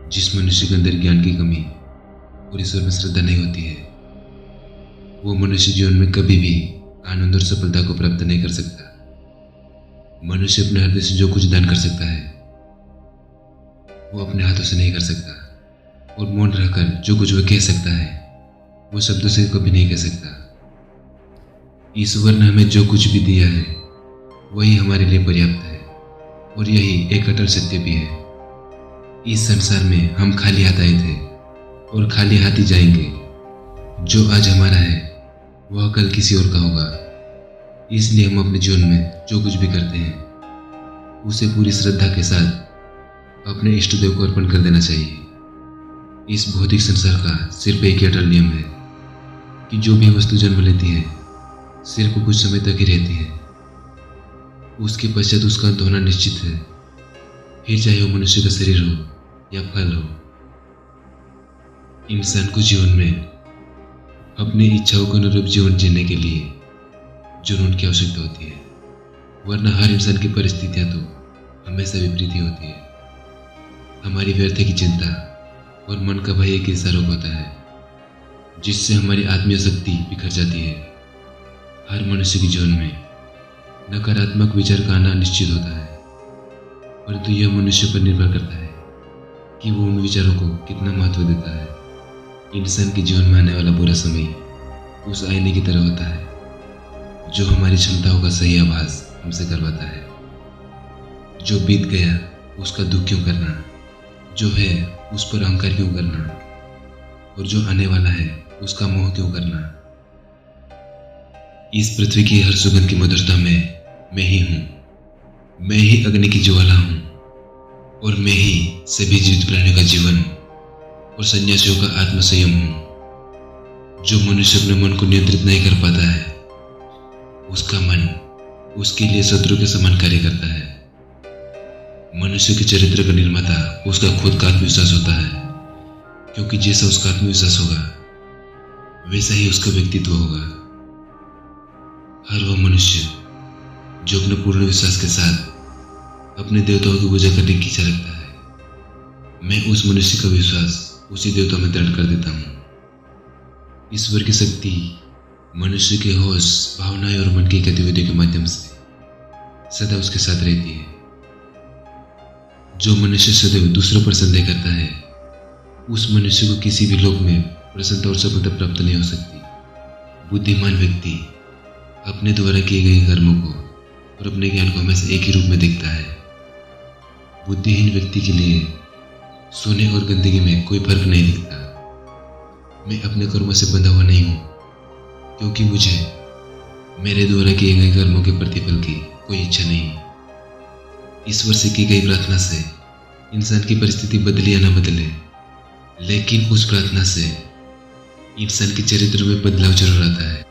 जिस मनुष्य के अंदर ज्ञान की कमी और ईश्वर में श्रद्धा नहीं होती है, वो मनुष्य जीवन में कभी भी आनंद और सफलता को प्राप्त नहीं कर सकता। मनुष्य अपने हृदय से जो कुछ दान कर सकता है, वो अपने हाथों से नहीं कर सकता, और मौन रहकर जो कुछ वह कह सकता है, वो शब्दों से कभी नहीं कह सकता। ईश्वर ने हमें जो कुछ भी दिया है, वही हमारे लिए पर्याप्त है, और यही एक अटल सत्य भी है। इस संसार में हम खाली हाथ आए थे और खाली हाथ ही जाएंगे। जो आज हमारा है, वह कल किसी और का होगा। इसलिए हम अपने जीवन में जो कुछ भी करते हैं, उसे पूरी श्रद्धा के साथ अपने इष्ट देव को अर्पण कर देना चाहिए। इस भौतिक संसार का सिर्फ एक ही अटल नियम है कि जो भी वस्तु जन्म लेती है, सिर्फ कुछ समय तक ही रहती है। उसके पश्चात उसका अंत होना निश्चित है, फिर चाहे वो मनुष्य का शरीर हो या फल हो। इंसान को जीवन में अपनी इच्छाओं के अनुरूप जीवन जीने के लिए जुनून की आवश्यकता होती है, वरना हर इंसान की परिस्थितियां तो हमेशा विपरीत ही होती है। हमारी व्यर्थ की चिंता और मन का भय एक ऐसा रोग होता है जिससे हमारी आत्मीय शक्ति बिखर जाती है। हर मनुष्य के जीवन में नकारात्मक विचार का आना निश्चित होता है, परंतु यह मनुष्य पर निर्भर करता है कि वो उन विचारों को कितना महत्व देता है। इंसान के जीवन में आने वाला बुरा समय उस आईने की तरह होता है जो हमारी क्षमताओं का सही आभास हमसे करवाता है। जो बीत गया उसका दुख क्यों करना, जो है उस पर अहंकार क्यों करना, और जो आने वाला है उसका मोह क्यों करना। इस पृथ्वी की हर सुगंध की मधुरता में मैं ही हूँ। मैं ही अग्नि की ज्वाला हूँ, और मैं ही सभी जीवित प्राणियों का जीवन और सन्यासियों का आत्मसंयम हूँ। जो मनुष्य अपने मन को नियंत्रित नहीं कर पाता है, उसका मन उसके लिए शत्रु के समान कार्य करता है। मनुष्य के चरित्र का निर्माता उसका खुद का आत्मविश्वास होता है, क्योंकि जैसा उसका आत्मविश्वास होगा वैसा ही उसका व्यक्तित्व होगा। हर वह मनुष्य जो अपने पूर्ण विश्वास के साथ अपने देवताओं की पूजा करने की इच्छा रखता है, मैं उस मनुष्य का विश्वास उसी देवता में दृढ़ कर देता हूँ। ईश्वर की शक्ति मनुष्य के होश, भावनाएं और मन की गतिविधियों के माध्यम से सदा उसके साथ रहती है। जो मनुष्य सदैव दूसरों पर संदेह करता है, उस मनुष्य को किसी भी लोक में प्रसन्नता और सफलता प्राप्त नहीं हो सकती। बुद्धिमान व्यक्ति अपने द्वारा किए गए कर्मों को और अपने ज्ञान को हमेशा एक ही रूप में देखता है। बुद्धिहीन व्यक्ति के लिए सोने और गंदगी में कोई फर्क नहीं दिखता। मैं अपने कर्मों से बंधा हुआ नहीं हूँ, क्योंकि मुझे मेरे द्वारा किए गए कर्मों के प्रतिफल की कोई इच्छा नहीं। ईश्वर से की गई प्रार्थना से इंसान की परिस्थिति बदले या न बदले, लेकिन उस प्रार्थना से इंसान के चरित्र में बदलाव जरूर आता है।